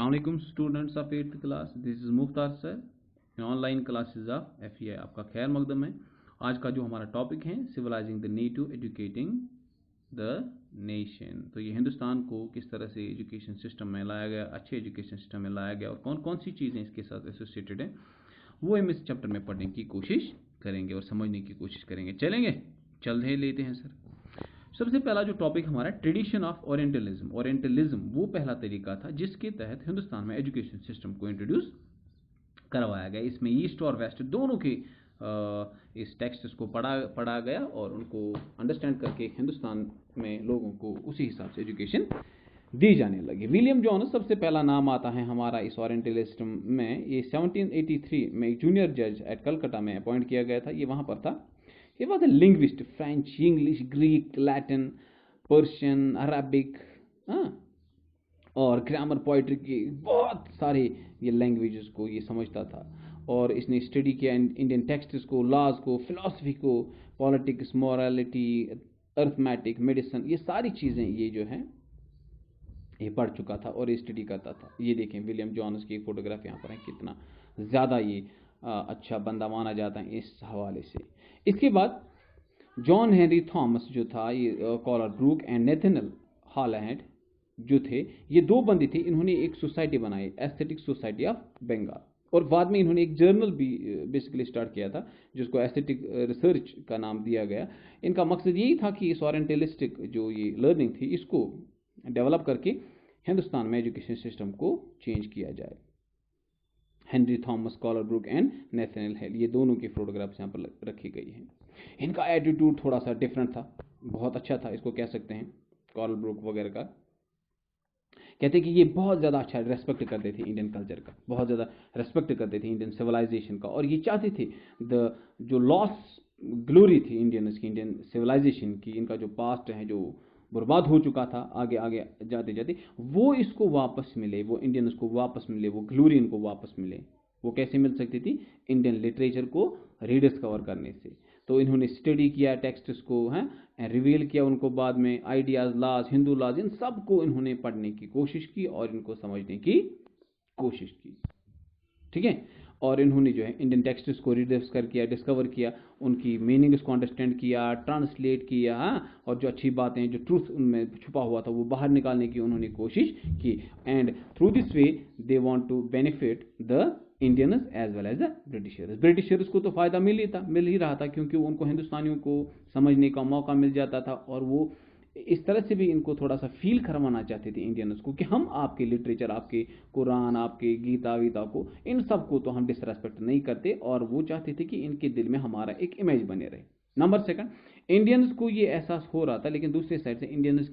अस्सलामुअलैकुम students of 8th class, this is Mukhtar sir. Online classes of FEI आपका खैर मकदम है। आज का जो हमारा टॉपिक है civilising the native educating the nation. तो ये हिंदुस्तान को किस तरह से एजुकेशन सिस्टम में लाया गया, अच्छे एजुकेशन सिस्टम में लाया गया और कौन कौन सी चीज़ें इसके साथ एसोसिएटेड हैं, वो हम इस चैप्टर में पढ़ने की कोशिश करेंगे और समझने की कोशिश करेंगे। चल लेते हैं सर। सबसे पहला जो टॉपिक हमारा ट्रेडिशन ऑफ ओरिएंटलिज्म। ओरिएंटलिज्म वो पहला तरीका था जिसके तहत हिंदुस्तान में एजुकेशन सिस्टम को इंट्रोड्यूस करवाया गया। इसमें ईस्ट और वेस्ट दोनों के इस टेक्स्ट को पढ़ा गया और उनको अंडरस्टैंड करके हिंदुस्तान में लोगों को उसी हिसाब से एजुकेशन दी जाने लगी। विलियम जॉन्स सबसे पहला नाम आता है हमारा इस ओरिएंटलिज्म में। ये 1783 में एक जूनियर जज एट कलकत्ता में अपॉइंट किया गया था। ये वहाँ पर था। He was a linguist, French, English, Greek, Latin, Persian, Arabic, और ग्रामर पोइट्री के बहुत सारे ये लैंग्वेजेस को ये समझता था। और इसने स्टडी किया इंडियन टेक्स्ट्स को, लॉज को, फिलॉसफी को, पॉलिटिक्स, मॉरलिटी, अर्थमेटिक, मेडिसिन, ये सारी चीज़ें ये जो हैं ये पढ़ चुका था और स्टडी करता था। ये देखें विलियम जॉन्स की फोटोग्राफ यहाँ पर है, कितना ज़्यादा ये अच्छा बंदा माना जाता है इस हवाले से। इसके बाद जॉन हेनरी थॉमस जो था, ये collar Brooke and national Holland जो थे, ये दो बंदे थे। इन्होंने एक सोसाइटी बनाई, एस्थेटिक सोसाइटी ऑफ बंगाल, और बाद में इन्होंने एक जर्नल भी बेसिकली स्टार्ट किया था जिसको एस्थेटिक रिसर्च का नाम दिया गया। इनका मकसद यही था कि इस ओरिएंटलिस्टिक जो ये लर्निंग थी इसको डेवलप करके हिंदुस्तान में एजुकेशन सिस्टम को चेंज किया जाए। Henry Thomas, Colebrooke and Nathaniel Halhed, ये दोनों की फोटोग्राफ्स यहाँ पर रखी गई हैं। इनका एटीट्यूड थोड़ा सा डिफरेंट था, बहुत अच्छा था, इसको कह सकते हैं। कॉलर ब्रूक वगैरह का कहते हैं कि ये बहुत ज़्यादा अच्छा रेस्पेक्ट करते थे इंडियन कल्चर का, बहुत ज़्यादा रेस्पेक्ट करते थे इंडियन सिविलाइजेशन का, और ये चाहते थे जो लॉस ग्लोरी थी इंडियन सिविलाइजेशन की, इनका जो पास्ट है जो बर्बाद हो चुका था आगे आगे जाते जाते, वो इसको वापस मिले, वो इंडियंस को वापस मिले, वो ग्लोरी इनको वापस मिले। वो कैसे मिल सकती थी? इंडियन लिटरेचर को रीडिस्कवर करने से। तो इन्होंने स्टडी किया टेक्स्ट्स को, हैं रिवील किया उनको, बाद में आइडियाज़, लॉज, हिंदू लॉज, इन सब को इन्होंने पढ़ने की कोशिश की और इनको समझने की कोशिश की। ठीक है। और इन्होंने जो है इंडियन टेक्स्ट्स को रीडिस्कवर किया, डिस्कवर किया, उनकी मीनिंग्स को अंडरस्टैंड किया, ट्रांसलेट किया, और जो अच्छी बातें, जो ट्रूथ उनमें छुपा हुआ था वो बाहर निकालने की उन्होंने कोशिश की। And through this way they want to benefit the Indians as well as the Britishers. Britishers को तो फ़ायदा मिल ही रहा था क्योंकि उनको हिंदुस्तानियों को समझने का मौका मिल जाता था, और वो इस तरह से भी इनको थोड़ा सा फील करवाना चाहते थे इंडियंस को कि हम आपके लिटरेचर, आपके कुरान, आपके गीता वीता को, इन सब को तो हम डिसरेस्पेक्ट नहीं करते, और वो चाहते थे कि इनके दिल में हमारा एक इमेज बने रहे। नंबर सेकंड, इंडियंस को ये एहसास हो रहा था, लेकिन दूसरे साइड से इंडियंस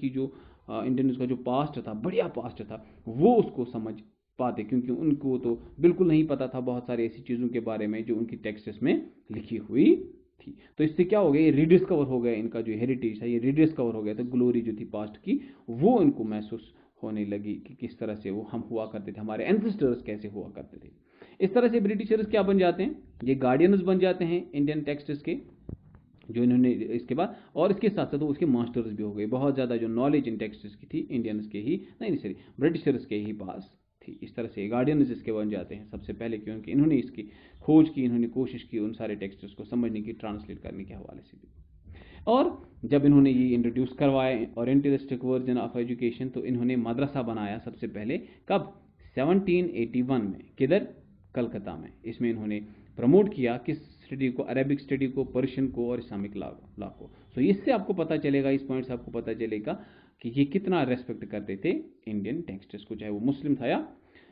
का जो पास्ट था, बढ़िया पास्ट था, वो उसको समझ पाते, क्योंकि उनको तो बिल्कुल नहीं पता था बहुत सारी ऐसी चीज़ों के बारे में जो उनकी टेक्स्ट्स में लिखी हुई थी। तो इससे क्या हो गया, ये रीडिस्कवर हो गया, इनका जो हेरिटेज है ये रीडिस्कवर हो गया। तो ग्लोरी जो थी पास्ट की वो इनको महसूस होने लगी कि किस तरह से वो हम हुआ करते थे, हमारे एंसेस्टर्स कैसे हुआ करते थे। इस तरह से ब्रिटिशर्स क्या बन जाते हैं, ये गार्डियंस बन जाते हैं इंडियन टेक्स्ट्स के, जो इन्होंने इसके बाद, और इसके साथ साथ उसके मास्टर्स भी हो गए। बहुत ज़्यादा जो नॉलेज इन टेक्स्ट्स की थी इंडियंस के ही नहीं, ब्रिटिशर्स के ही पास थी। इस तरह से गार्डियंस इसके बन जाते हैं सबसे पहले, क्योंकि इन्होंने इसकी खोज की, इन्होंने कोशिश की उन सारे टेक्स्ट्स को समझने की, ट्रांसलेट करने के हवाले से भी। और जब इन्होंने ये इंट्रोड्यूस करवाए ओरिएंटलिस्टिक वर्जन ऑफ एजुकेशन, तो इन्होंने मदरसा बनाया सबसे पहले। कब? 1781 में। किधर? कलकत्ता में। इसमें इन्होंने प्रमोट किया किस स्टडी को? अरेबिक स्टडी को, पर्शियन को और इस्लामिक लॉ को। तो इससे आपको पता चलेगा, इस पॉइंट से आपको पता चलेगा कि ये कितना रेस्पेक्ट करते थे इंडियन टेक्स्ट्स को, चाहे वो मुस्लिम था या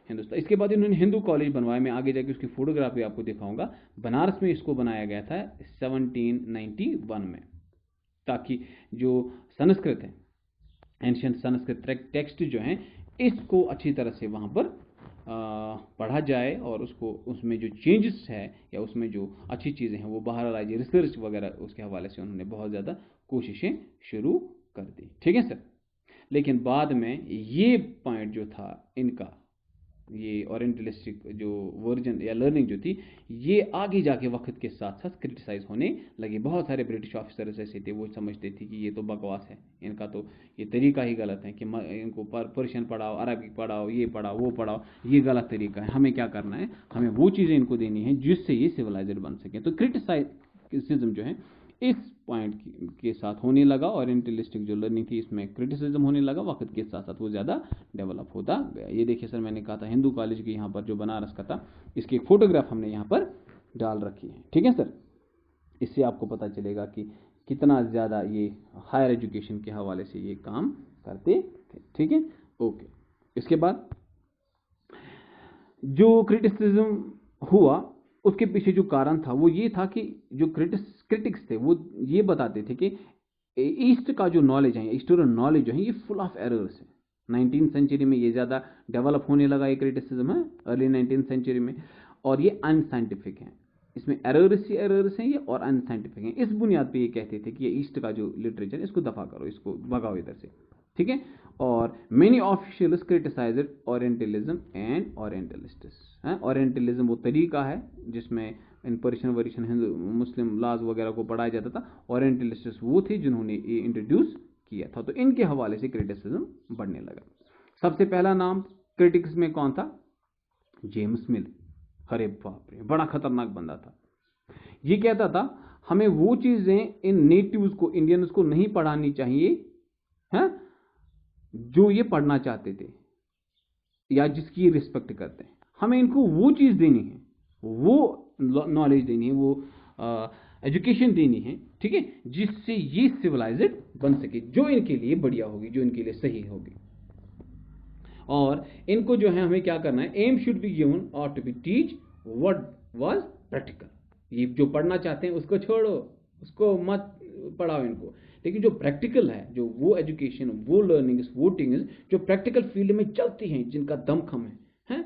हिंदुस्तान। इसके बाद इन्होंने हिंदू कॉलेज बनवाया, मैं आगे जाके उसकी फोटोग्राफी आपको दिखाऊंगा। बनारस में इसको बनाया गया था 1791 में, ताकि जो संस्कृत है, एंशियंट संस्कृत टेक्स्ट जो हैं, इसको अच्छी तरह से वहाँ पर पढ़ा जाए, और उसमें जो चेंजेस है या उसमें जो अच्छी चीज़ें हैं वो बाहर आ जाए। रिसर्च वगैरह उसके हवाले से उन्होंने बहुत ज़्यादा कोशिशें शुरू कर दी। ठीक है सर। लेकिन बाद में ये पॉइंट जो था इनका, ये ओरिएंटलिस्टिक जो वर्जन या लर्निंग जो थी, ये आगे जाके वक्त के साथ साथ क्रिटिसाइज होने लगी। बहुत सारे ब्रिटिश ऑफिसर्स ऐसे थे, वो समझते थे कि ये तो बकवास है, इनका तो ये तरीका ही गलत है कि इनको पर्शियन पढ़ाओ, अरबिक पढ़ाओ, ये पढ़ाओ, वो पढ़ाओ, ये गलत तरीका है। हमें क्या करना है, हमें वो चीज़ें इनको देनी है जिससे ये सिविलाइज्ड बन सके। तो क्रिटिसिज्म जो है इस पॉइंट के साथ होने लगा। ओरिएंटलिस्टिक जो लर्निंग थी इसमें क्रिटिसिज्म होने लगा, वक्त के साथ साथ वो ज़्यादा डेवलप होता गया। ये देखिए सर, मैंने कहा था हिंदू कॉलेज के यहाँ पर जो बनारस का था, इसकी फोटोग्राफ हमने यहाँ पर डाल रखी है। ठीक है सर, इससे आपको पता चलेगा कि कितना ज़्यादा ये हायर एजुकेशन के हवाले से ये काम करते थे। ठीक है, ओके। इसके बाद जो क्रिटिसिज्म हुआ उसके पीछे जो कारण था वो ये था कि जो क्रिटिक्स थे वो ये बताते थे कि ईस्ट का जो नॉलेज है, हिस्टोरियन नॉलेज जो है, ये फुल ऑफ एरर्स है। 19th सेंचुरी में ये ज़्यादा डेवलप होने लगा ये क्रिटिसिज्म है, अर्ली 19th सेंचुरी में, और ये अनसाइंटिफिक है। इसमें एरर्स हैं ये, और अनसाइंटिफिक हैं। इस बुनियाद पे ये कहते थे कि ये ईस्ट का जो लिटरेचर इसको दफा करो, इसको भगाओ इधर से। ठीक है, और many officials criticized orientalism and orientalists. Orientalism वो तरीका है जिसमें इन पर्शियन वर्शियन हिंदू मुस्लिम लॉज वगैरह को पढ़ाया जाता था। ओरिएंटलिस्ट्स वो थे जिन्होंने ये इंट्रोड्यूस किया था। तो इनके हवाले से क्रिटिसिज्म बढ़ने लगा। सबसे पहला नाम क्रिटिक्स में कौन था? जेम्स मिल। अरे बाप रे, बड़ा खतरनाक बंदा था। ये कहता था हमें वो चीजें इन नेटिव्स को, इंडियंस को नहीं पढ़ानी चाहिए हैं जो ये पढ़ना चाहते थे या जिसकी रिस्पेक्ट करते हैं। हमें इनको वो चीज देनी है, वो नॉलेज देनी है, वो एजुकेशन देनी है, ठीक है, जिससे ये सिविलाइज्ड बन सके, जो इनके लिए बढ़िया होगी, जो इनके लिए सही होगी। और इनको जो है हमें क्या करना है, एम शुड बी गिवन और to be teach what was practical. ये जो पढ़ना चाहते हैं उसको छोड़ो, उसको मत पढ़ाओ इनको, लेकिन जो प्रैक्टिकल है, जो वो एजुकेशन, वो लर्निंग, वो टिंग्स जो प्रैक्टिकल फील्ड में चलती हैं, जिनका दमखम है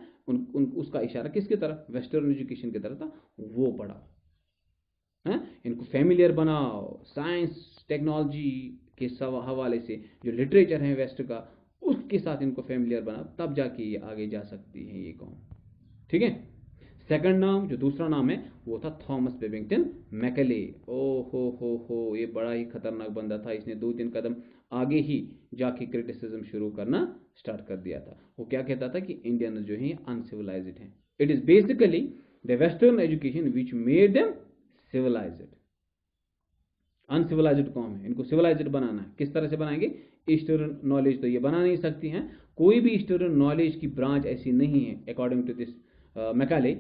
उसका इशारा किसकी तरफ? वेस्टर्न एजुकेशन की तरफ था, वो पढ़ाओ। इनको फैमिलियर बनाओ साइंस टेक्नोलॉजी के हवाले से, जो लिटरेचर है वेस्ट का उसके साथ इनको फैमिलियर बनाओ, तब जाके ये आगे जा सकती है ये कौम। ठीक है, सेकंड नाम, जो दूसरा नाम है वो था थॉमस बेबिंगटन मैकले। ओ हो, ये बड़ा ही खतरनाक बंदा था। इसने 2-3 कदम आगे ही जाके क्रिटिसिज्म शुरू करना स्टार्ट कर दिया था। वो क्या कहता था कि इंडियन जो है अनसिविलाइज्ड हैं। It is basically the western education which made them civilised. Uncivilised कौम है, इनको सिविलाइज्ड बनाना है। किस तरह से बनाएंगे? ईस्टर्न नॉलेज तो ये बना नहीं सकती हैं, कोई भी ईस्टर्न नॉलेज की ब्रांच ऐसी नहीं है अकॉर्डिंग टू दिस मैकाले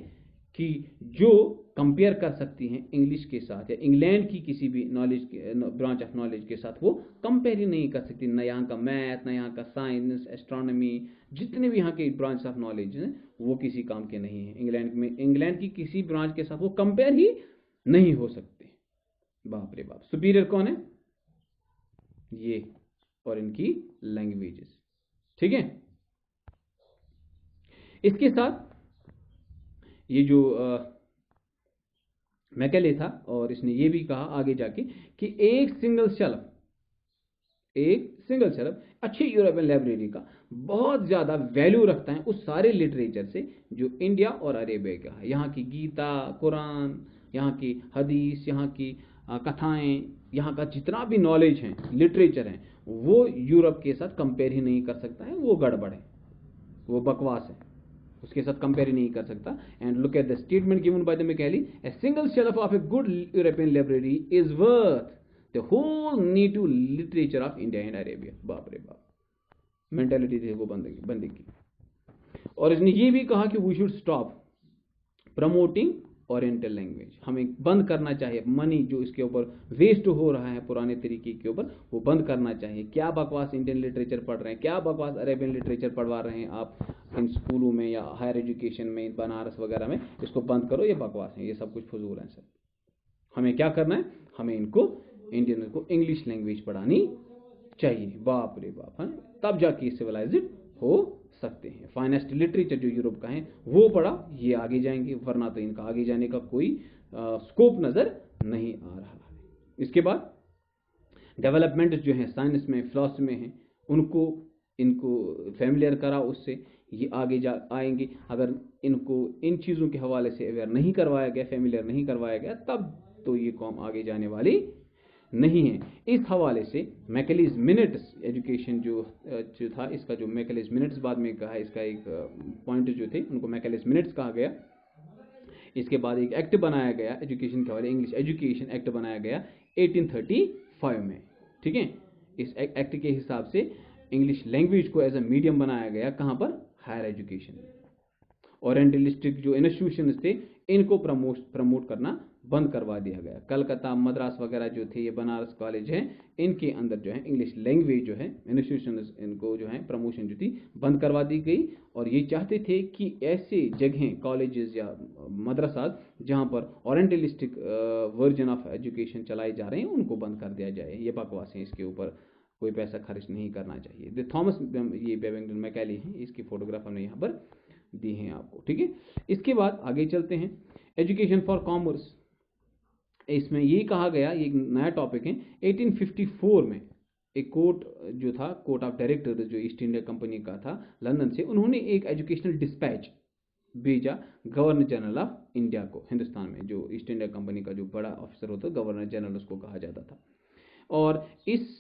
कि जो कंपेयर कर सकती हैं इंग्लिश के साथ, या इंग्लैंड की किसी भी नॉलेज ब्रांच ऑफ नॉलेज के साथ वो कंपेयर ही नहीं कर सकती। ना यहाँ का मैथ, ना यहाँ का साइंस, एस्ट्रोनॉमी, जितने भी यहाँ के ब्रांच ऑफ नॉलेज हैं वो किसी काम के नहीं है। इंग्लैंड की किसी ब्रांच के साथ वो कंपेयर ही नहीं हो सकते। बाप रे बाप, सुपीरियर कौन है? ये और इनकी लैंग्वेजेस। ठीक है, इसके साथ ये जो मैकेले था, और इसने ये भी कहा आगे जाके कि एक सिंगल शेल्फ अच्छी यूरोपियन लाइब्रेरी का बहुत ज्यादा वैल्यू रखता है उस सारे लिटरेचर से जो इंडिया और अरेबिया का है। यहाँ की गीता, कुरान, यहाँ की हदीस, यहाँ की कथाएं, यहाँ का जितना भी नॉलेज है, लिटरेचर है, वो यूरोप के साथ कंपेयर ही नहीं कर सकता है। वो गड़बड़ है, वो बकवास है, उसके साथ कंपेयर ही नहीं कर सकता। And look at the statement given by the Macaulay, a single shelf of a good European library is worth the whole native literature of India and Arabia. बाप रे बाप, मेंटालिटी थी वो बंदे की। और इसने ये भी कहा कि we should stop promoting oriental language. हमें बंद करना चाहिए, मनी जो इसके ऊपर वेस्ट हो रहा है पुराने तरीके के ऊपर, वो बंद करना चाहिए। क्या बकवास इंडियन लिटरेचर पढ़ रहे हैं, क्या बकवास अरेबियन लिटरेचर पढ़वा रहे हैं आप इन स्कूलों में या हायर एजुकेशन में, बनारस वगैरह में, इसको बंद करो, ये बकवास है, ये सब कुछ फजूल है सर। हमें क्या करना है, हमें इनको इंडियन को इंग्लिश लैंग्वेज पढ़ानी चाहिए। बाप रे बाप, है तब जाके सिविलाइज्ड हो सकते हैं। फाइनेस्ट लिटरेचर जो यूरोप का है वो पढ़ा, ये आगे जाएंगे, वरना तो इनका आगे जाने का कोई स्कोप नजर नहीं आ रहा है। इसके बाद डेवलपमेंट जो है साइंस में, फिलॉसफी में है, इनको फैमिलियर करा उससे। ये आगे जा आएंगे। अगर इनको इन चीज़ों के हवाले से अवेयर नहीं करवाया गया, फेमिलियर नहीं करवाया गया, तब तो ये कौम आगे जाने वाली नहीं है। इस हवाले से मैकलेज मिनट्स एजुकेशन जो था, इसका जो मैकलेज मिनट्स बाद में कहा, इसका एक पॉइंट जो थे उनको मैकलेज मिनट्स कहा गया। इसके बाद एक एक्ट बनाया गया एजुकेशन के हवाले, इंग्लिश एजुकेशन एक्ट बनाया गया 1835 में। ठीक है, इस एक्ट के हिसाब से इंग्लिश लैंग्वेज को एज अ मीडियम बनाया गया। कहाँ पर? हायर एजुकेशन में। ओरिएंटलिस्टिक जो इंस्टीट्यूशन थे इनको प्रमोट करना बंद करवा दिया गया। कलकत्ता, मद्रास वगैरह जो थे, ये बनारस कॉलेज हैं, इनके अंदर जो है इंग्लिश लैंग्वेज जो है इंस्टीट्यूशन, इनको जो है प्रमोशन जो थी बंद करवा दी गई। और ये चाहते थे कि ऐसे जगहें, कॉलेजेस या मदरसा जहाँ पर ओरिएंटलिस्टिक वर्जन ऑफ एजुकेशन चलाए जा रहे हैं उनको बंद कर दिया जाए। ये बकवास है, इसके ऊपर कोई पैसा खर्च नहीं करना चाहिए। थॉमस ये बेबिंगटन मैकॉले हैं, इसकी फोटोग्राफ हमने यहाँ पर दी हैं आपको। ठीक है, इसके बाद आगे चलते हैं। एजुकेशन फॉर कॉमर्स, इसमें ये कहा गया, ये एक नया टॉपिक है। 1854 में एक कोर्ट जो था, कोर्ट ऑफ डायरेक्टर जो ईस्ट इंडिया कंपनी का था लंदन से, उन्होंने एक एजुकेशनल डिस्पैच भेजा गवर्नर जनरल ऑफ इंडिया को। हिंदुस्तान में जो ईस्ट इंडिया कंपनी का जो बड़ा ऑफिसर होता, गवर्नर जनरल उसको कहा जाता था। और इस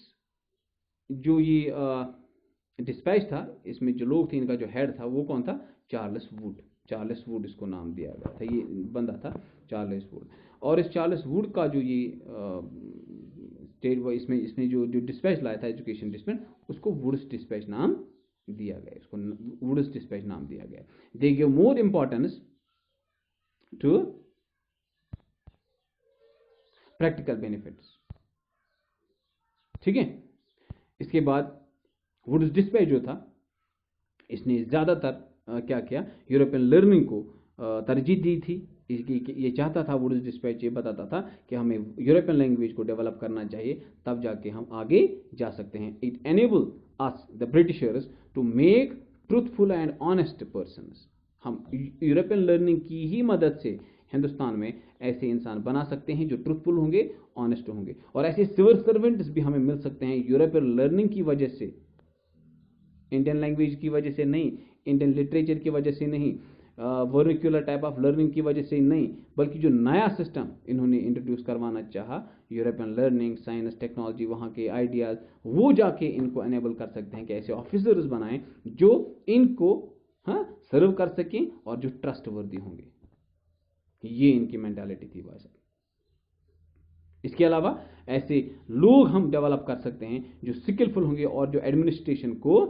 जो ये डिस्पैच था, इसमें जो लोग थे, इनका जो हेड था वो कौन था? Charles Wood. चार्ल्स वुड इसको नाम दिया गया था, ये बंदा था चार्ल्स वुड। और इस चार्ल्स वुड का जो ये स्टेट, इसमें जो डिस्पैच लाया था, एजुकेशन डिस्पैच, उसको वुड्स डिस्पैच नाम दिया गया, इसको वुड्स डिस्पैच नाम दिया गया। They give more importance to practical benefits. ठीक है, इसके बाद वुड्स डिस्पैच जो था, इसने ज़्यादातर क्या किया, यूरोपियन लर्निंग को तरजीह दी थी। ये चाहता था, वुड्स डिस्पैच ये बताता था कि हमें यूरोपियन लैंग्वेज को डेवलप करना चाहिए, तब जाके हम आगे जा सकते हैं। It enable us the Britishers to make truthful and honest persons. हम यूरोपियन लर्निंग की ही मदद से हिंदुस्तान में ऐसे इंसान बना सकते हैं जो ट्रूथफुल होंगे, ऑनेस्ट होंगे। और ऐसे सिविल सर्वेंट्स भी हमें मिल सकते हैं यूरोपियन लर्निंग की वजह से, इंडियन लैंग्वेज की वजह से नहीं, इंडियन लिटरेचर की वजह से नहीं, वर्निकुलर टाइप ऑफ लर्निंग की वजह से नहीं, बल्कि जो नया सिस्टम इन्होंने इंट्रोड्यूस करवाना चाहा, यूरोपियन लर्निंग, साइंस, टेक्नोलॉजी, वहाँ के आइडियाज़, वो जाके इनको एनेबल कर सकते हैं कि ऐसे ऑफिसर्स बनाएं जो इनको सर्व कर सकें और जो ट्रस्टवर्दी होंगे। ये इनकी मेंटालिटी थी भाई साहब। इसके अलावा ऐसे लोग हम डेवलप कर सकते हैं जो स्किलफुल होंगे और जो एडमिनिस्ट्रेशन को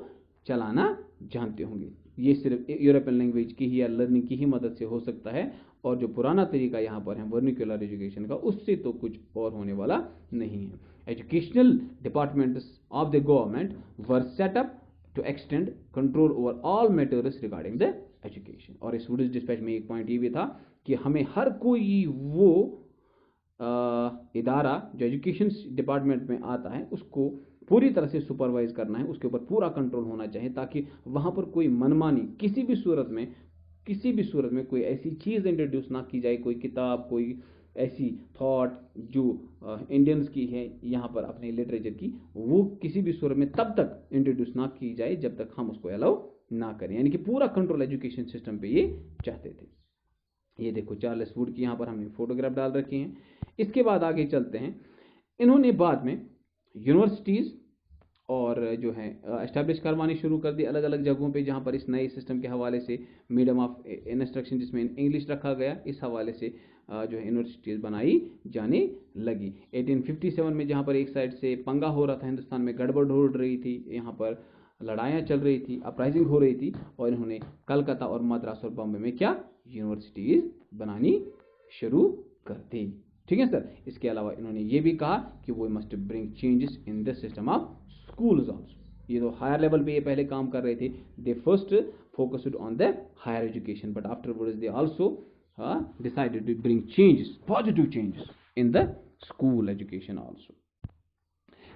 चलाना जानते होंगे। ये सिर्फ यूरोपियन लैंग्वेज की ही या लर्निंग की ही मदद से हो सकता है। और जो पुराना तरीका यहाँ पर है वर्निकुलर एजुकेशन का, उससे तो कुछ और होने वाला नहीं है। Educational departments of the government were set up to extend control over all matters regarding the education. और इस वुड्स डिस्पैच में एक पॉइंट ये भी था कि हमें हर कोई वो इदारा जो एजुकेशन डिपार्टमेंट में आता है उसको पूरी तरह से सुपरवाइज करना है, उसके ऊपर पूरा कंट्रोल होना चाहिए, ताकि वहाँ पर कोई मनमानी किसी भी सूरत में कोई ऐसी चीज़ इंट्रोड्यूस ना की जाए, कोई किताब, कोई ऐसी थॉट जो इंडियंस की है यहाँ पर अपने लिटरेचर की, वो किसी भी सूरत में तब तक इंट्रोड्यूस ना की जाए जब तक हम उसको अलाउ ना करें। यानी कि पूरा कंट्रोल एजुकेशन सिस्टम पे ये चाहते थे। ये देखो चार्ल्स वुड की यहाँ पर हमने फोटोग्राफ डाल रखी हैं। इसके बाद आगे चलते हैं। इन्होंने बाद में यूनिवर्सिटीज़ और जो है एस्टैब्लिश करवानी शुरू कर दी अलग अलग जगहों पे, जहाँ पर इस नए सिस्टम के हवाले से मीडियम ऑफ इंस्ट्रक्शन जिसमें इंग्लिश रखा गया, इस हवाले से जो है यूनिवर्सिटीज़ बनाई जाने लगी। 1857 में जहाँ पर एक साइड से पंगा हो रहा था, हिंदुस्तान में गड़बड़ हो रही थी, यहाँ पर लड़ाइयाँ चल रही थी, अपराइजिंग हो रही थी, और इन्होंने कलकत्ता और मद्रास और बॉम्बे में क्या यूनिवर्सिटीज़ बनानी शुरू कर दी। ठीक है सर। इसके अलावा इन्होंने ये भी कहा कि वो must bring changes in the system of schools also. ये तो हायर लेवल पे ये पहले काम कर रहे थे, they first focused on the higher education, but afterwards they also decided to bring changes, positive changes in the school education also।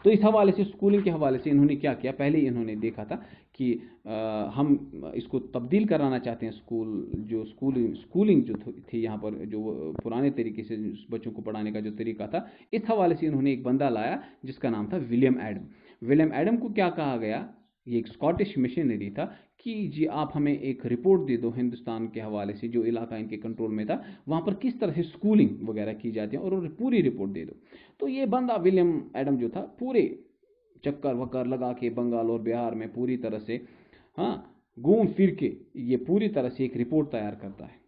तो इस हवाले से, स्कूलिंग के हवाले से इन्होंने क्या किया, पहले इन्होंने देखा था कि हम इसको तब्दील कराना चाहते हैं, स्कूलिंग जो थी यहाँ पर, जो पुराने तरीके से बच्चों को पढ़ाने का जो तरीका था, इस हवाले से इन्होंने एक बंदा लाया जिसका नाम था विलियम एडम। विलियम एडम को क्या कहा गया ये एक स्कॉटिश मिशनरी था कि जी आप हमें एक रिपोर्ट दे दो हिंदुस्तान के हवाले से, जो इलाका इनके कंट्रोल में था वहाँ पर किस तरह से स्कूलिंग वगैरह की जाती है, और पूरी रिपोर्ट दे दो। तो ये बंदा विलियम एडम जो था पूरे चक्कर वक्कर लगा के बंगाल और बिहार में पूरी तरह से घूम फिर के ये पूरी तरह से एक रिपोर्ट तैयार करता है।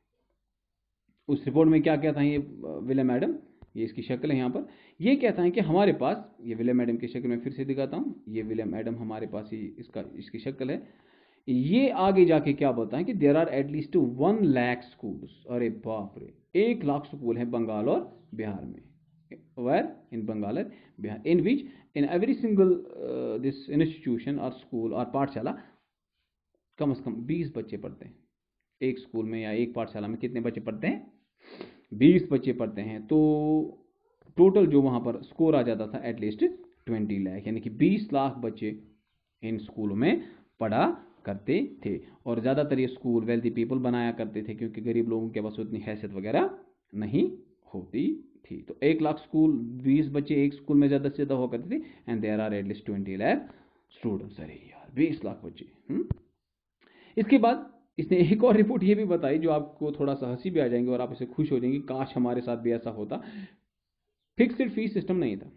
उस रिपोर्ट में क्या कहता है ये विलियम एडम, ये इसकी शक्ल है यहाँ पर, ये कहता है कि हमारे पास, ये विलियम एडम की शक्ल मैं फिर से दिखाता हूँ, ये विलियम एडम हमारे पास ही इसकी शक्ल है। ये आगे जाके क्या बोलता है कि there are at least 1 lakh schools, अरे बाप रे, 1 लाख स्कूल है बंगाल और बिहार में, वेयर इन बंगाल और Bihar, in which in every single this institution और स्कूल और पाठशाला कम से कम 20 बच्चे पढ़ते हैं। एक स्कूल में या एक पाठशाला में कितने बच्चे पढ़ते हैं? 20 बच्चे पढ़ते हैं। तो टोटल जो वहाँ पर स्कोर आ जाता था एटलीस्ट 20 लाख, यानी कि 20 लाख बच्चे इन स्कूलों में पढ़ा करते थे। और ज़्यादातर ये स्कूल वेल्दी पीपल बनाया करते थे, क्योंकि गरीब लोगों के पास उतनी हैसियत वगैरह नहीं होती थी। तो 1 लाख स्कूल, 20 बच्चे एक स्कूल में ज़्यादा से ज़्यादा हुआ करते थे, and there are at least 20 lakh students. अरे यार 20 लाख बच्चे। इसके बाद इसने एक और रिपोर्ट ये भी बताई जो आपको थोड़ा सा हंसी भी आ जाएंगे और आप इसे खुश हो जाएंगे, काश हमारे साथ भी ऐसा होता। फिक्स्ड फीस सिस्टम नहीं था,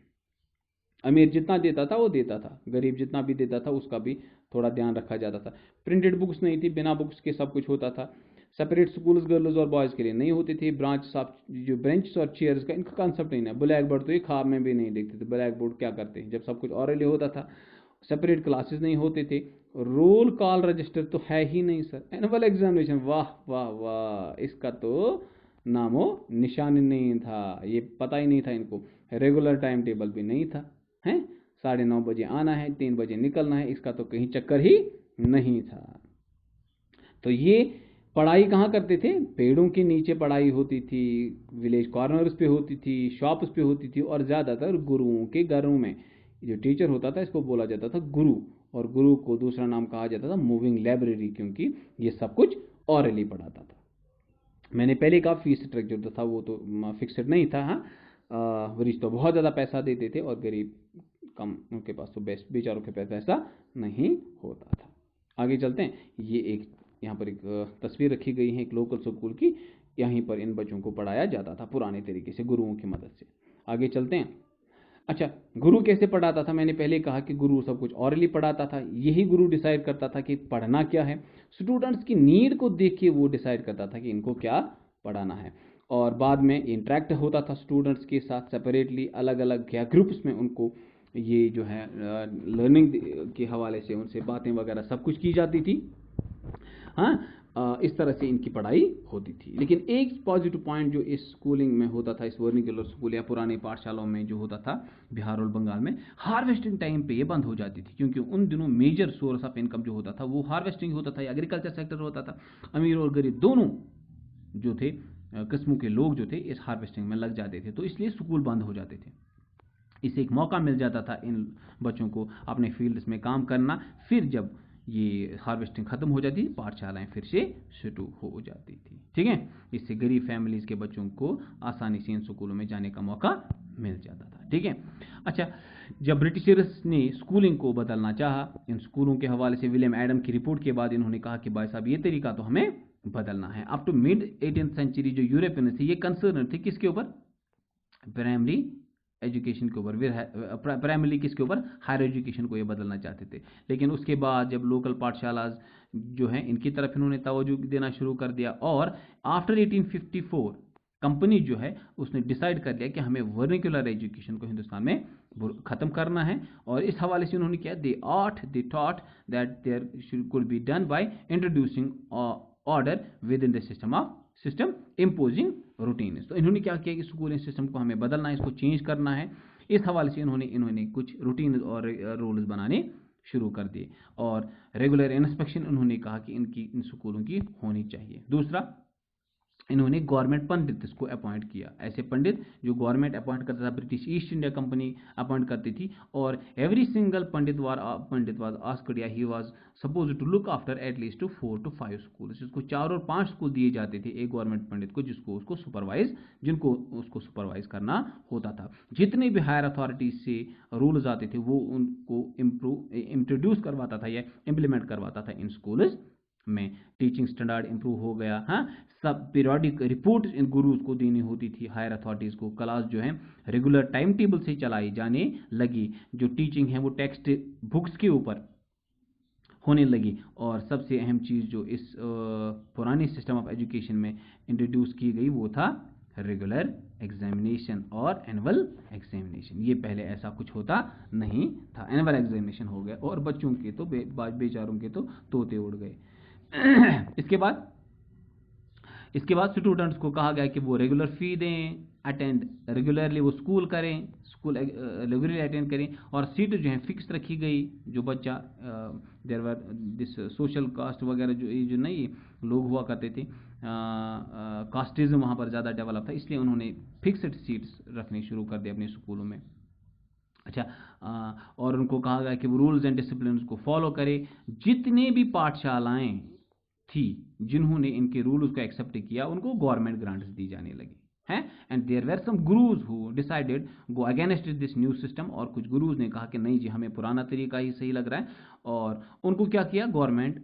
अमीर जितना देता था वो देता था, गरीब जितना भी देता था उसका भी थोड़ा ध्यान रखा जाता था। प्रिंटेड बुक्स नहीं थी, बिना बुक्स के सब कुछ होता था। सेपरेट स्कूल्स गर्ल्स और बॉयज़ के लिए नहीं होते थे। जो बेंच और चेयर्स का इनका कंसेप्ट नहीं है। ब्लैक बोर्ड तो ये ख्वाब में भी नहीं देखते थे। ब्लैक बोर्ड क्या करते हैं जब सब कुछ ऑरली होता था। सेपरेट क्लासेस नहीं होते थे। रोल कॉल रजिस्टर तो है ही नहीं सर। एनुअल एग्जामिनेशन, वाह वाह वाह, इसका तो नामो निशान नहीं था, ये पता ही नहीं था इनको। रेगुलर टाइम टेबल भी नहीं था, हैं 9:30 बजे आना है, 3 बजे निकलना है, इसका तो कहीं चक्कर ही नहीं था। तो ये पढ़ाई कहाँ करते थे? पेड़ों के नीचे पढ़ाई होती थी, विलेज कॉर्नर्स पे होती थी, शॉप्स पे होती थी, और ज़्यादातर गुरुओं के घरों में। जो टीचर होता था इसको बोला जाता था गुरु, और गुरु को दूसरा नाम कहा जाता था मूविंग लाइब्रेरी, क्योंकि ये सब कुछ ऑरली पढ़ाता था। मैंने पहले कहा फीस स्ट्रक्चर जो था वो तो फिक्सड नहीं था। हाँ, रिच तो बहुत ज़्यादा पैसा देते थे और गरीब कम, उनके पास तो बेचारों के पास पैसा नहीं होता था। आगे चलते हैं। ये एक यहाँ पर एक तस्वीर रखी गई है एक लोकल स्कूल की, यहीं पर इन बच्चों को पढ़ाया जाता था पुराने तरीके से गुरुओं की मदद से। आगे चलते हैं। अच्छा, गुरु कैसे पढ़ाता था? मैंने पहले कहा कि गुरु सब कुछ ऑरली पढ़ाता था। यही गुरु डिसाइड करता था कि पढ़ना क्या है। स्टूडेंट्स की नीड को देख के वो डिसाइड करता था कि इनको क्या पढ़ाना है, और बाद में इंटरेक्ट होता था स्टूडेंट्स के साथ सेपरेटली, अलग अलग या ग्रुप्स में उनको ये जो है लर्निंग के हवाले से उनसे बातें वगैरह सब कुछ की जाती थी। हाँ, इस तरह से इनकी पढ़ाई होती थी। लेकिन एक पॉजिटिव पॉइंट जो इस स्कूलिंग में होता था, इस वर्निकुलर स्कूल या पुराने पाठशालाओं में जो होता था बिहार और बंगाल में, हार्वेस्टिंग टाइम पे ये बंद हो जाती थी, क्योंकि उन दिनों मेजर सोर्स ऑफ इनकम जो होता था वो हार्वेस्टिंग होता था, एग्रीकल्चर सेक्टर होता था। अमीर और गरीब दोनों जो थे किस्मों के लोग जो थे इस हार्वेस्टिंग में लग जाते थे, तो इसलिए स्कूल बंद हो जाते थे। इससे एक मौका मिल जाता था इन बच्चों को अपने फील्ड्स में काम करना। फिर जब ये हार्वेस्टिंग खत्म हो जाती, पाठशालाएं फिर से शुरू हो जाती थी। ठीक है, इससे गरीब फैमिलीज के बच्चों को आसानी से इन स्कूलों में जाने का मौका मिल जाता था। ठीक है। अच्छा, जब ब्रिटिशर्स ने स्कूलिंग को बदलना चाहा, इन स्कूलों के हवाले से विलियम एडम की रिपोर्ट के बाद इन्होंने कहा कि भाई साहब ये तरीका तो हमें बदलना है। Up to mid 18th century जो यूरोपियन थे ये कंसर्न थे किसके ऊपर? प्राइमरी एजुकेशन के ऊपर। प्राइमरी किसके ऊपर? हायर एजुकेशन को ये बदलना चाहते थे। लेकिन उसके बाद जब लोकल पाठशाला जो हैं इनकी तरफ इन्होंने तवज्जो देना शुरू कर दिया, और आफ्टर 1854 कंपनी जो है उसने डिसाइड कर लिया कि हमें वर्निकुलर एजुकेशन को हिंदुस्तान में खत्म करना है। और इस हवाले से उन्होंने किया, they thought that there could be done by introducing order within the system imposing routine. तो इन्होंने क्या किया कि स्कूलिंग सिस्टम को हमें बदलना है, इसको चेंज करना है। इस हवाले से इन्होंने कुछ रूटीन और रूल्स बनाने शुरू कर दिए, और रेगुलर इंस्पेक्शन उन्होंने कहा कि इन स्कूलों की होनी चाहिए। दूसरा, इन्होंने गवर्नमेंट पंडित को अपॉइंट किया, ऐसे पंडित जो गवर्नमेंट अपॉइंट करता था, British East India Company appoint करती थी, और every single pandit was asked, या he was suppose to look after at least 4 to 5 school. इसको 4 और 5 स्कूल दिए जाते थे एक गवर्नमेंट पंडित को, जिनको उसको सुपरवाइज करना होता था। जितने भी हायर अथॉरिटीज से रूल्स आते थे वो उनको इंट्रोड्यूस करवाता था या इम्प्लीमेंट करवाता था इन स्कूल्स में। टीचिंग स्टैंडर्ड इंप्रूव हो गया। हाँ, सब पीरियोडिक रिपोर्ट इन गुरुज को देनी होती थी, हायर अथॉरिटीज को। क्लास जो है रेगुलर टाइम टेबल से चलाई जाने लगी। जो टीचिंग है वो टेक्स्ट बुक्स के ऊपर होने लगी। और सबसे अहम चीज़ जो इस पुराने सिस्टम ऑफ एजुकेशन में इंट्रोड्यूस की गई वो था रेगुलर एग्जामिनेशन और एनुअल एग्जामिनेशन। ये पहले ऐसा कुछ होता नहीं था। एनुअल एग्जामिनेशन हो गया और बच्चों के तो बेचारों के तो तोते उड़ गए। इसके बाद स्टूडेंट्स को कहा गया कि वो रेगुलर फी दें, अटेंड रेगुलरली वो स्कूल रेगुलरली अटेंड करें, और सीट जो है फिक्स रखी गई। जो बच्चा there were this social caste वगैरह जो नहीं लोग हुआ करते थे, कास्टिज्म वहाँ पर ज़्यादा डेवलप था, इसलिए उन्होंने फिक्स्ड सीट्स रखने शुरू कर दिए अपने स्कूलों में। अच्छा, और उनको कहा गया कि वो रूल्स एंड डिसिप्लिन को फॉलो करें। जितने भी पाठशालाएं थी जिन्होंने इनके रूल्स को एक्सेप्ट किया उनको गवर्नमेंट ग्रांट्स दी जाने लगी हैं। And there were some gurus who decided go against this new system. और कुछ गुरुज ने कहा कि नहीं जी, हमें पुराना तरीका ही सही लग रहा है, और उनको क्या किया, गवर्नमेंट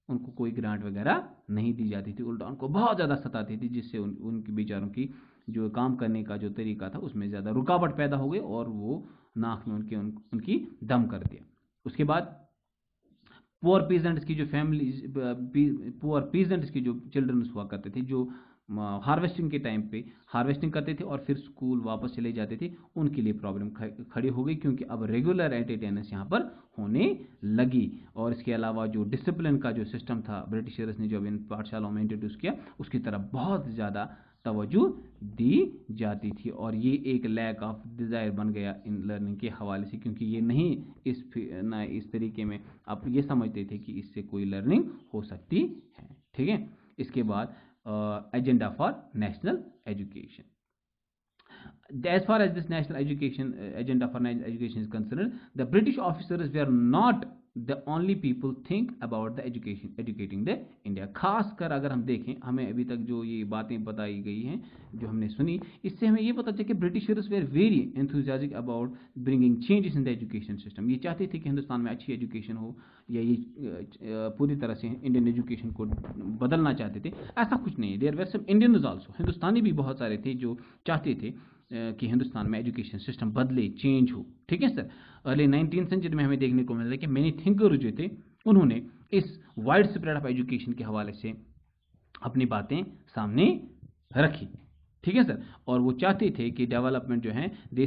उनको कोई ग्रांट वगैरह नहीं दी जाती थी, उल्टा उनको बहुत ज़्यादा सताती थी, जिससे उनके बेचारों की जो काम करने का जो तरीका था उसमें ज़्यादा रुकावट पैदा हो गई और वो नाक में उनकी दम कर दिया। उसके बाद पुअर पीजेंट्स की जो फैमिलीज, पुअर पीजेंट्स की जो चिल्ड्रन हुआ करते थे, जो हार्वेस्टिंग के टाइम पे हार्वेस्टिंग करते थे और फिर स्कूल वापस चले जाते थे, उनके लिए प्रॉब्लम खड़ी हो गई, क्योंकि अब रेगुलर अटेंडेंस यहाँ पर होने लगी। और इसके अलावा जो डिसिप्लिन का जो सिस्टम था ब्रिटिशर्स ने जब इन पाठशालाओं में इंट्रोड्यूस किया, उसकी तरफ बहुत ज़्यादा तवज्जो दी जाती थी, और ये एक लैक ऑफ डिज़ायर बन गया इन लर्निंग के हवाले से, क्योंकि ये नहीं इस तरीके में आप ये समझते थे कि इससे कोई लर्निंग हो सकती है। ठीक है, इसके बाद agenda for national education. As far as this national education agenda for national education is concerned, the British officers were not the only people think about the educating the India। खासकर अगर हम देखें, हमें अभी तक जो ये बातें बताई गई हैं, जो हमने सुनी, इससे हमें ये पता चला कि Britishers were very enthusiastic about bringing changes in the education system. ये चाहते थे कि हिंदुस्तान में अच्छी एजुकेशन हो, या ये पूरी तरह से इंडियन एजुकेशन को बदलना चाहते थे। ऐसा कुछ नहीं है, there were some Indians also, Hindustani भी बहुत सारे थे जो चाहते थे कि हिंदुस्तान में एजुकेशन सिस्टम बदले, चेंज हो। ठीक है सर, अर्ली 19th सेंचुरी में हमें देखने को मिलता है कि मेनी थिंकर जो थे उन्होंने इस वाइड स्प्रेड ऑफ एजुकेशन के हवाले से अपनी बातें सामने रखी। ठीक है सर, और वो चाहते थे कि डेवलपमेंट जो है, they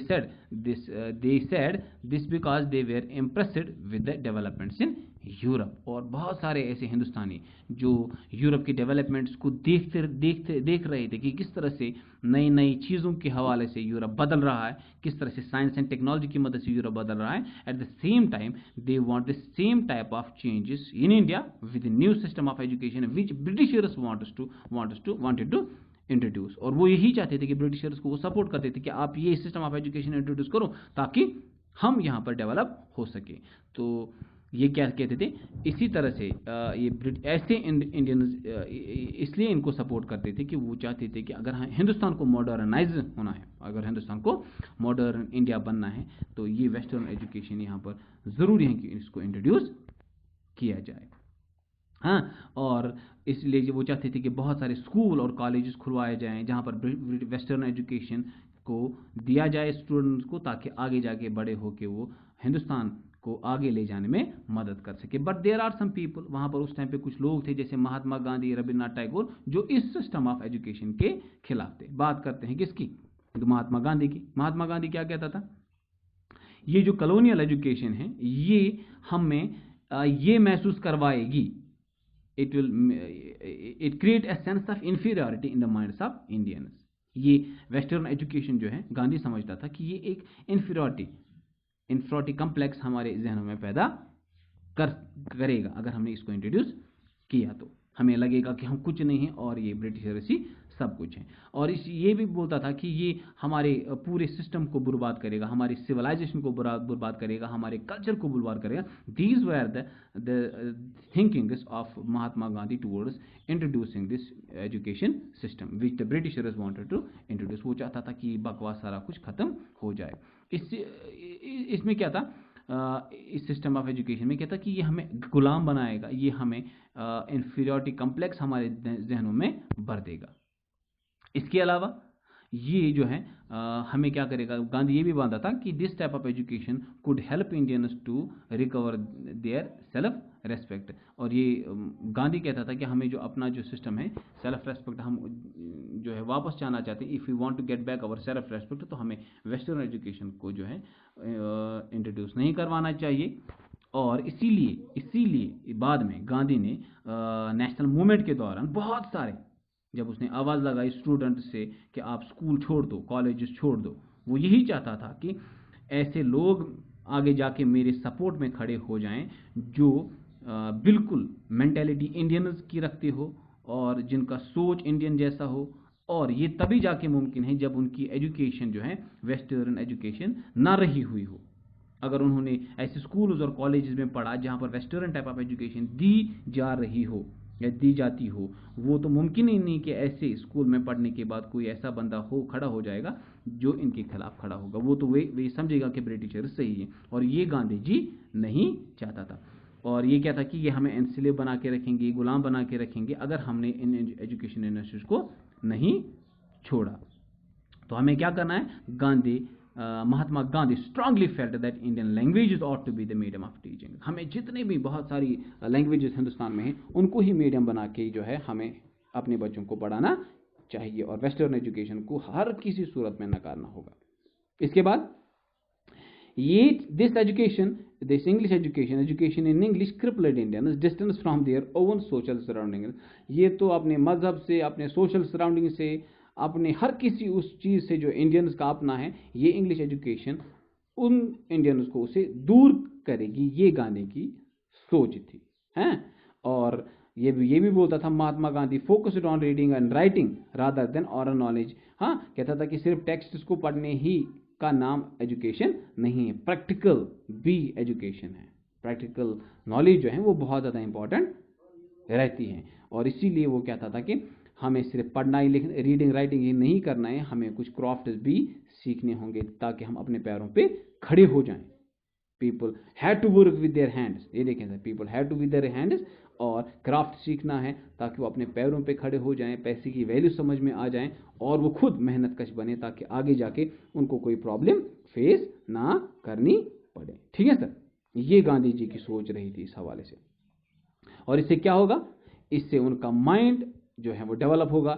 said this because they were impressed with the developments in Europe. और बहुत सारे ऐसे हिंदुस्तानी जो यूरोप के डेवलपमेंट्स को देख रहे थे कि किस तरह से नई नई चीज़ों के हवाले से यूरोप बदल रहा है, किस तरह से साइंस एंड टेक्नोलॉजी की मदद से यूरोप बदल रहा है। At the same time they want the same type of changes in India with new system of education which Britishers wanted to introduce. और वो यही चाहते थे कि ब्रिटिशर्स को वो सपोर्ट करते थे कि आप ये सिस्टम ऑफ एजुकेशन इंट्रोड्यूस करो ताकि हम यहाँ पर डेवलप हो सके। तो ये क्या कहते थे, इसी तरह से ये ऐसे इंडियंस इसलिए इनको सपोर्ट करते थे कि वो चाहते थे कि अगर हिंदुस्तान को मॉडर्नाइज होना है, अगर हिंदुस्तान को मॉडर्न इंडिया बनना है, तो ये वेस्टर्न एजुकेशन यहाँ पर ज़रूरी है कि इसको इंट्रोड्यूस किया जाए। हाँ, और इसलिए वो चाहते थे कि बहुत सारे स्कूल और कॉलेजेस खुलवाए जाएं जहाँ पर वेस्टर्न एजुकेशन को दिया जाए स्टूडेंट्स को, ताकि आगे जाके बड़े होके वो हिंदुस्तान को आगे ले जाने में मदद कर सके। But there are some people, वहाँ पर उस टाइम पे कुछ लोग थे जैसे महात्मा गांधी, रविन्द्रनाथ टैगोर, जो इस सिस्टम ऑफ एजुकेशन के खिलाफ थे। बात करते हैं किसकी, महात्मा गांधी की। महात्मा गांधी क्या कहता था, ये जो कॉलोनियल एजुकेशन है ये हमें ये महसूस करवाएगी, it create a sense of inferiority in the minds of Indians। ये वेस्टर्न एजुकेशन जो है, गांधी समझता था कि ये एक इन्फिरियरिटी कम्प्लेक्स हमारे जहनों में पैदा करेगा। अगर हमने इसको इंट्रोड्यूस किया तो हमें लगेगा कि हम कुछ नहीं हैं और ये ब्रिटिशर्स ही सब कुछ है। और ये भी बोलता था कि ये हमारे पूरे सिस्टम को बर्बाद करेगा, हमारी सिविलाइजेशन को बर्बाद करेगा, हमारे कल्चर को बर्बाद करेगा। These were the thinkings of Mahatma Gandhi towards introducing this education system which the Britishers wanted to introduce. वो चाहता था कि बकवास सारा कुछ खत्म हो जाए। इसमें क्या था, इस सिस्टम ऑफ एजुकेशन में क्या था कि ये हमें गुलाम बनाएगा, ये हमें इंफीरियरिटी कम्प्लेक्स हमारे जहनों में भर देगा। इसके अलावा ये जो है हमें क्या करेगा, गांधी ये भी मानता था कि this type of education could help Indians to recover their self respect. और ये गांधी कहता था कि हमें जो अपना जो सिस्टम है सेल्फ रेस्पेक्ट, हम जो है वापस चाहना चाहते हैं, if you want to get back our self respect, तो हमें वेस्टर्न एजुकेशन को जो है इंट्रोड्यूस नहीं करवाना चाहिए। और इसीलिए बाद में गांधी ने नेशनल मूवमेंट के दौरान बहुत सारे, जब उसने आवाज़ लगाई स्टूडेंट से कि आप स्कूल छोड़ दो, कॉलेजेस छोड़ दो, वो यही चाहता था कि ऐसे लोग आगे जाके मेरे सपोर्ट में खड़े हो जाएं जो बिल्कुल मेंटेलिटी इंडियंस की रखते हो और जिनका सोच इंडियन जैसा हो। और ये तभी जाके मुमकिन है जब उनकी एजुकेशन जो है वेस्टर्न एजुकेशन ना रही हुई हो। अगर उन्होंने ऐसे स्कूल्स और कॉलेजेस में पढ़ा जहाँ पर वेस्टर्न टाइप ऑफ एजुकेशन दी जा रही हो या दी जाती हो, वो तो मुमकिन ही नहीं कि ऐसे स्कूल में पढ़ने के बाद कोई ऐसा बंदा खड़ा हो जाएगा जो इनके खिलाफ खड़ा होगा। वो तो वे समझेगा कि ब्रिटिशर सही है, और ये गांधी जी नहीं चाहता था। और ये क्या था कि ये हमें एनस्लेव बना के रखेंगे, गुलाम बना के रखेंगे अगर हमने इन एजुकेशन इंडस्ट्रीज को नहीं छोड़ा। तो हमें क्या करना है, Mahatma Gandhi strongly felt that Indian languages ought to be the medium of teaching. हमें जितने भी बहुत सारी लैंग्वेजेस हिंदुस्तान में हैं उनको ही मीडियम बना के जो है हमें अपने बच्चों को पढ़ाना चाहिए, और वेस्टर्न एजुकेशन को हर किसी सूरत में नकारना होगा। इसके बाद this English education in English crippled Indians distance from their own social surrounding. ये तो अपने मजहब से, अपने सोशल सराउंडिंग से, अपने हर किसी उस चीज़ से जो इंडियंस का अपना है, ये इंग्लिश एजुकेशन उन इंडियंस को उसे दूर करेगी। ये गांधी की सोच थी, हैं। और ये भी बोलता था Mahatma Gandhi focused on reading and writing rather than oral knowledge. हाँ, कहता था कि सिर्फ टेक्स्ट को पढ़ने ही का नाम एजुकेशन नहीं है, प्रैक्टिकल भी एजुकेशन है। प्रैक्टिकल नॉलेज जो है वो बहुत ज़्यादा इंपॉर्टेंट रहती है। और इसीलिए वो कहता था कि हमें सिर्फ पढ़ना ही, रीडिंग राइटिंग ही नहीं करना है, हमें कुछ क्राफ्ट्स भी सीखने होंगे ताकि हम अपने पैरों पे खड़े हो जाएं। People had to work with their hands, ये देखें sir, people had to with their hands, और क्राफ्ट सीखना है ताकि वो अपने पैरों पे खड़े हो जाएं, पैसे की वैल्यू समझ में आ जाएं और वो खुद मेहनत कश बने ताकि आगे जाके उनको कोई प्रॉब्लम फेस ना करनी पड़े। ठीक है सर, ये गांधी जी की सोच रही थी इस हवाले से। और इससे क्या होगा, इससे उनका माइंड जो है वो डेवलप होगा।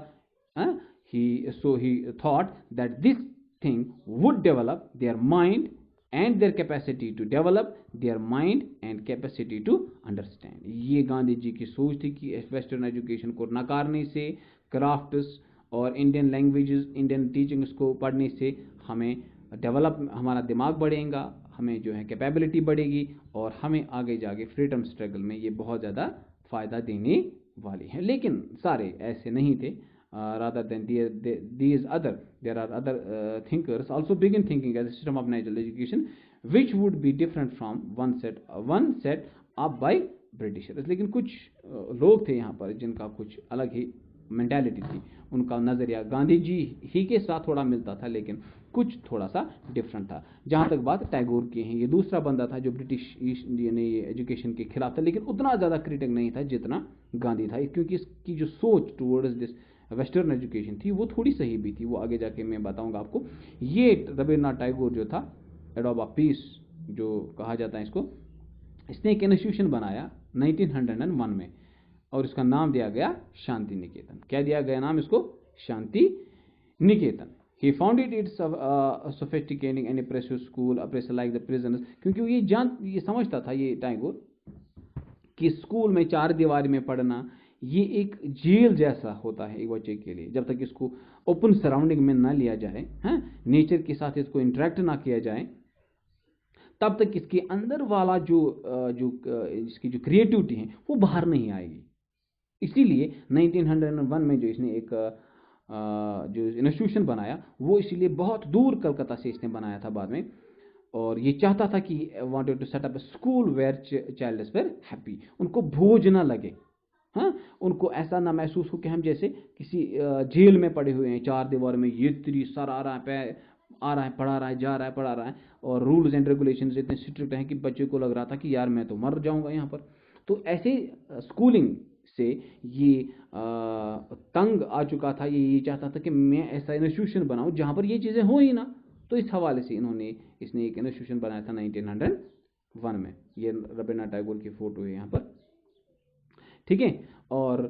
he thought that this thing would develop their mind and their capacity to develop their mind and capacity to understand। ये गांधी जी की सोच थी कि वेस्टर्न एजुकेशन को नकारने से, क्राफ्ट्स और इंडियन लैंग्वेजेस, इंडियन टीचिंग्स को पढ़ने से हमें डेवलप, हमारा दिमाग बढ़ेगा, हमें जो है कैपेबिलिटी बढ़ेगी और हमें आगे जाके फ्रीडम स्ट्रगल में ये बहुत ज़्यादा फ़ायदा देने वाली है। लेकिन सारे ऐसे नहीं थे। Rather than there are other thinkers also begin thinking as a system of natural education which would be different from one set up by Britishers। लेकिन कुछ लोग थे यहाँ पर जिनका कुछ अलग ही मेंटालिटी थी, उनका नज़रिया गांधी जी ही के साथ थोड़ा मिलता था लेकिन कुछ थोड़ा सा डिफरेंट था। जहाँ तक बात टैगोर की है, ये दूसरा बंदा था जो ब्रिटिश ईस्ट इंडियन एजुकेशन के खिलाफ था, लेकिन उतना ज़्यादा क्रिटिक नहीं था जितना गांधी था, क्योंकि इसकी जो सोच टूवर्ड्स दिस वेस्टर्न एजुकेशन थी वो थोड़ी सही भी थी। वो आगे जाके मैं बताऊंगा आपको। ये रविन्द्रनाथ टैगोर जो था, एडोब ऑफ पीस जो कहा जाता है इसको, इसने एक इंस्टीट्यूशन बनाया 1901 में और इसका नाम दिया गया शांति निकेतन। क्या दिया गया नाम इसको? Shanti Niketan. He founded it sophisticating and oppressive school, oppressor like the prisoners। क्योंकि ये समझता था ये टैगोर कि स्कूल में चार दीवारी में पढ़ना ये एक जेल जैसा होता है एक बच्चे के लिए, जब तक इसको ओपन सराउंडिंग में ना लिया जाए, हैं, नेचर के साथ इसको इंटरेक्ट ना किया जाए, तब तक इसके अंदर वाला इसकी जो क्रिएटिविटी है वो बाहर नहीं आएगी। इसीलिए 1901 में जो इसने एक जो इंस्टीट्यूशन बनाया वो इसीलिए बहुत दूर कलकत्ता से इसने बनाया था बाद में, और ये चाहता था कि wanted to set up a school where child is very happy, उनको बोझ ना लगे, हाँ, उनको ऐसा ना महसूस हो कि हम जैसे किसी जेल में पड़े हुए हैं, चार दीवार में, ये इतनी सर आ रहा है, आ रहा है, पढ़ा रहा है, जा रहा है, पढ़ा रहा है, और रूल्स एंड रेगुलेशंस इतने स्ट्रिक्ट हैं कि बच्चे को लग रहा था कि यार मैं तो मर जाऊंगा यहाँ पर। तो ऐसे स्कूलिंग से ये तंग आ चुका था, ये चाहता था कि मैं ऐसा इंस्टीट्यूशन बनाऊं जहां पर ये चीज़ें हो ही ना। तो इस हवाले से इसने एक इंस्टीट्यूशन बनाया था 1901 में। ये रवींद्रनाथ टैगोर की फोटो है यहाँ पर, ठीक है। और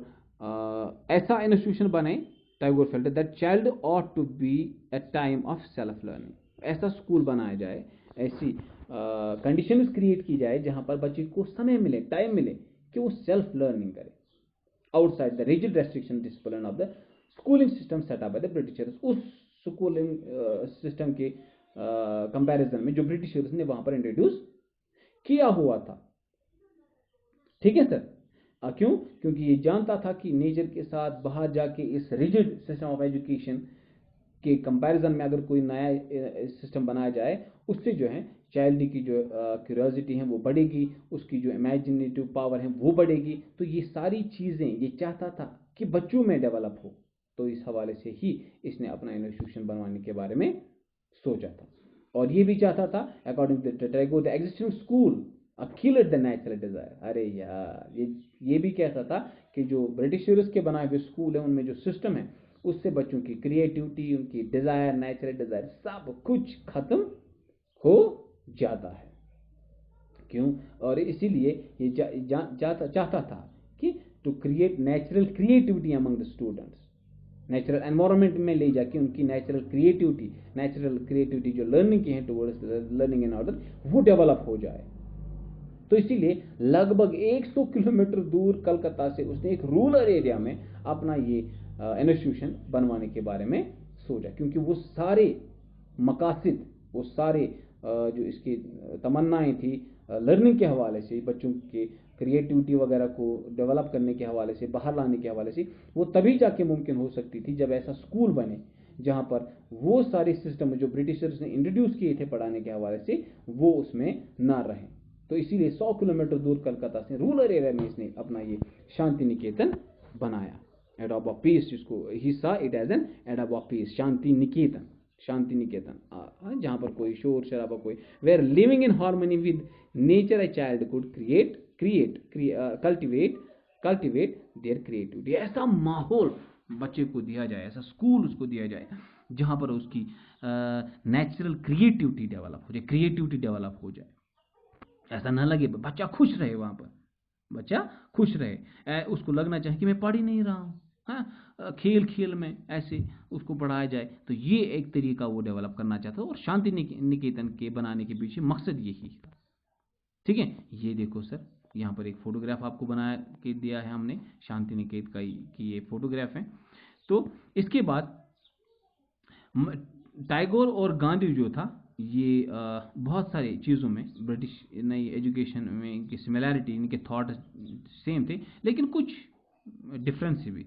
ऐसा इंस्टीट्यूशन बने, Tagore felt that child ought to be a time of self learning, ऐसा स्कूल बनाया जाए, ऐसी कंडीशंस क्रिएट की जाए जहां पर बच्चे को समय मिले, टाइम मिले कि वो सेल्फ लर्निंग करे, outside the rigid restriction discipline of the schooling system set up by the Britishers. उस स्कूलिंग सिस्टम के कंपैरिजन में जो ब्रिटिशर्स ने वहां पर इंट्रोड्यूस किया हुआ था, ठीक है सर। क्यों? क्योंकि ये जानता था कि नेचर के साथ बाहर जाके इस रिजिड सिस्टम ऑफ एजुकेशन के कंपैरिजन में अगर कोई नया सिस्टम बनाया जाए, उससे जो है चाइल्ड की जो क्यूरियोसिटी है वो बढ़ेगी, उसकी जो इमेजिनेटिव पावर है वो बढ़ेगी। तो ये सारी चीज़ें ये चाहता था कि बच्चों में डेवलप हो। तो इस हवाले से ही इसने अपना इंस्टीट्यूशन बनवाने के बारे में सोचा था। और ये भी चाहता था, according to Tagore, the existing school killed the natural desire. अरे यार, ये भी कहता था कि जो ब्रिटिशर्स के बनाए हुए स्कूल है उनमें जो सिस्टम है उससे बच्चों की क्रिएटिविटी, उनकी डिजायर, नेचुरल डिजायर सब कुछ खत्म हो जाता है। क्यों? और इसीलिए ये चाहता था कि to create natural creativity among the students, natural environment में ले जाके उनकी नेचुरल क्रिएटिविटी जो लर्निंग की है टुवर्ड्स लर्निंग इन ऑर्डर, वो डेवलप हो जाए। तो इसीलिए लगभग 100 किलोमीटर दूर कलकत्ता से उसने एक रूरल एरिया में अपना ये इंस्टीट्यूशन बनवाने के बारे में सोचा, क्योंकि वो सारे मकासद, वो सारे जो इसकी तमन्नाएं थी लर्निंग के हवाले से, बच्चों के क्रिएटिविटी वगैरह को डेवलप करने के हवाले से, बाहर लाने के हवाले से, वो तभी जाके मुमकिन हो सकती थी जब ऐसा स्कूल बने जहां पर वो सारे सिस्टम जो ब्रिटिशर्स ने इंट्रोड्यूस किए थे पढ़ाने के हवाले से वो उसमें ना रहें। तो इसीलिए 100 किलोमीटर दूर कलकत्ता से रूरल एरिया में इसने अपना ये शांति निकेतन बनाया, एडॉब ऑफ पीस, जिसको he saw it as an एडॉब ऑफ पीस, शांति निकेतन, जहां पर कोई शोर शराबा, कोई where living in harmony with nature a child could cultivate their creativity. ऐसा माहौल बच्चे को दिया जाए, ऐसा स्कूल उसको दिया जाए जहां पर उसकी नेचुरल क्रिएटिविटी डेवलप हो जाए। ऐसा ना लगे, बच्चा खुश रहे, वहां पर बच्चा खुश रहे, उसको लगना चाहिए कि मैं पढ़ ही नहीं रहा हूँ, हाँ, खेल खेल में ऐसे उसको पढ़ाया जाए। तो ये एक तरीका वो डेवलप करना चाहता है, और शांति निकेतन के बनाने के पीछे मकसद यही है, ठीक है। ये देखो सर, यहाँ पर एक फोटोग्राफ आपको बना के दिया है हमने शांति निकेतन की ये फोटोग्राफ है। तो इसके बाद टैगोर और गांधी जो था, ये बहुत सारी चीज़ों में ब्रिटिश नई एजुकेशन में इनकी सिमिलैरिटी, इनके थॉट सेम थे, लेकिन कुछ डिफरेंस भी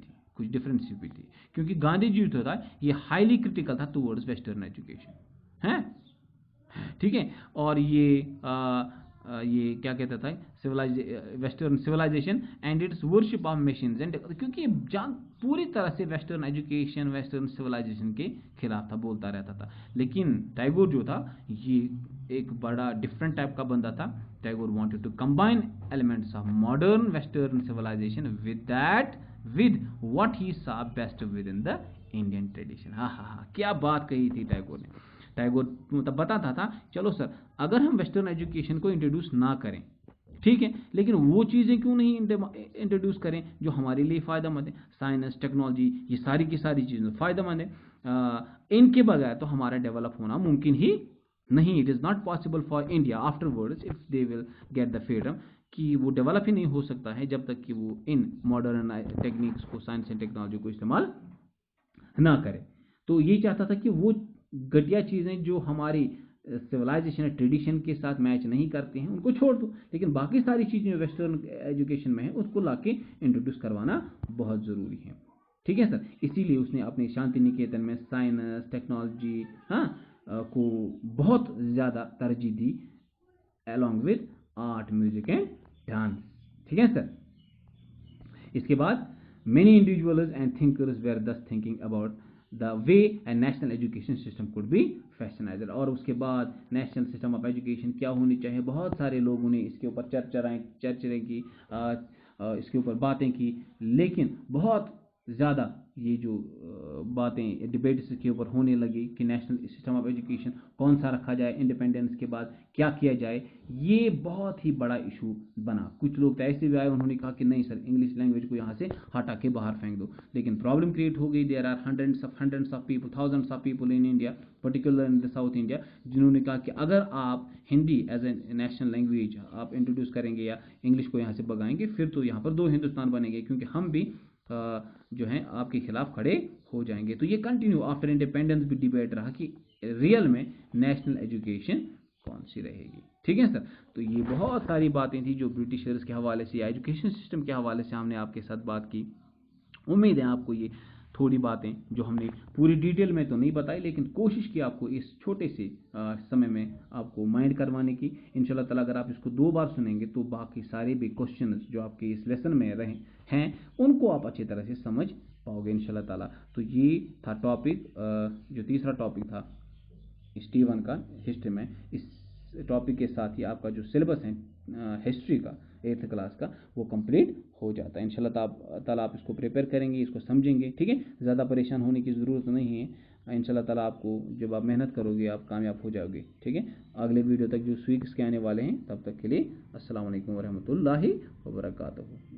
थी, क्योंकि गांधी जी जो था ये हाईली क्रिटिकल था टुवर्ड्स वेस्टर्न एजुकेशन, है, ठीक है। और ये क्या कहता था, western civilisation and its worship of machines and, क्योंकि पूरी तरह से वेस्टर्न एजुकेशन, वेस्टर्न सिविलाइजेशन के खिलाफ था, बोलता रहता था। लेकिन टैगोर जो था ये एक बड़ा डिफरेंट टाइप का बंदा था। Tagore wanted to combine elements of modern western civilisation with what he saw best within the Indian tradition. हाँ, क्या बात कही थी टैगोर ने। टैगोर मतलब बताता था, चलो सर, अगर हम वेस्टर्न एजुकेशन को इंट्रोड्यूस ना करें, ठीक है, लेकिन वो चीज़ें क्यों नहीं इंट्रोड्यूस करें जो हमारे लिए फ़ायदेमंद है। साइंस, टेक्नोलॉजी, ये सारी की सारी चीज़ें फ़ायदेमंद है, इनके बगैर तो हमारा डेवलप होना मुमकिन ही नहीं। It is not possible for India afterwards if they will get the freedom, कि वो डेवलप ही नहीं हो सकता है जब तक कि वो इन मॉडर्न टेक्निक्स को, साइंस एंड टेक्नोलॉजी को इस्तेमाल ना करे। तो ये चाहता था कि वो घटिया चीज़ें जो हमारी सिविलाइजेशन ट्रेडिशन के साथ मैच नहीं करते हैं उनको छोड़ दो, लेकिन बाकी सारी चीज़ें जो वेस्टर्न एजुकेशन में है उसको लाके इंट्रोड्यूस करवाना बहुत ज़रूरी है। ठीक है सर। इसीलिए उसने अपने शांति निकेतन में साइंस टेक्नोलॉजी को बहुत ज़्यादा तरजीह दी, along with art, music and dance, ठीक है सर। इसके बाद many individuals and thinkers were thus thinking about the way a national education system could be fashionized, और उसके बाद नेशनल सिस्टम ऑफ एजुकेशन क्या होनी चाहिए, बहुत सारे लोगों ने इसके ऊपर चर्चाएं की, इसके ऊपर बातें की, लेकिन बहुत ज़्यादा ये जो बातें डिबेट्स के ऊपर होने लगी कि नेशनल सिस्टम ऑफ एजुकेशन कौन सा रखा जाए, इंडिपेंडेंस के बाद क्या किया जाए, ये बहुत ही बड़ा इशू बना। कुछ लोग तो ऐसे भी आए, उन्होंने कहा कि नहीं सर, इंग्लिश लैंग्वेज को यहाँ से हटा के बाहर फेंक दो, लेकिन प्रॉब्लम क्रिएट हो गई। There are hundreds of people, thousands of people in India, particular in the south India, जिन्होंने कहा कि अगर आप Hindi as a national language आप इंट्रोड्यूस करेंगे या इंग्लिश को यहाँ से भगाएंगे, फिर तो यहाँ पर दो हिंदुस्तान बनेंगे, क्योंकि हम भी जो है आपके खिलाफ खड़े हो जाएंगे। तो ये कंटिन्यू आफ्टर इंडिपेंडेंस भी डिबेट रहा कि रियल में नेशनल एजुकेशन कौन सी रहेगी, ठीक है सर। तो ये बहुत सारी बातें थी जो ब्रिटिशर्स के हवाले से, एजुकेशन सिस्टम के हवाले से हमने आपके साथ बात की। उम्मीद है आपको ये थोड़ी बातें जो हमने पूरी डिटेल में तो नहीं बताई, लेकिन कोशिश की आपको इस छोटे से समय में आपको माइंड करवाने की। इंशाल्लाह ताला अगर आप इसको 2 बार सुनेंगे तो बाकी सारे भी क्वेश्चंस जो आपके इस लेसन में रहे हैं उनको आप अच्छी तरह से समझ पाओगे इंशाल्लाह ताला। तो ये था टॉपिक, जो तीसरा टॉपिक था स्टीवन का हिस्ट्री में। इस टॉपिक के साथ ही आपका जो सिलेबस है हिस्ट्री का 8th क्लास का वो कंप्लीट हो जाता है इंशाल्लाह ताला। आप इसको प्रिपेयर करेंगे, इसको समझेंगे, ठीक है। ज़्यादा परेशान होने की ज़रूरत नहीं है इंशाल्लाह ताला। आपको जब आप मेहनत करोगे आप कामयाब हो जाओगे, ठीक है। अगले वीडियो तक जो स्वीक्स के आने वाले हैं, तब तक के लिए अस्सलाम वालेकुम वरहमतुल्लाहि वबरकातुहू।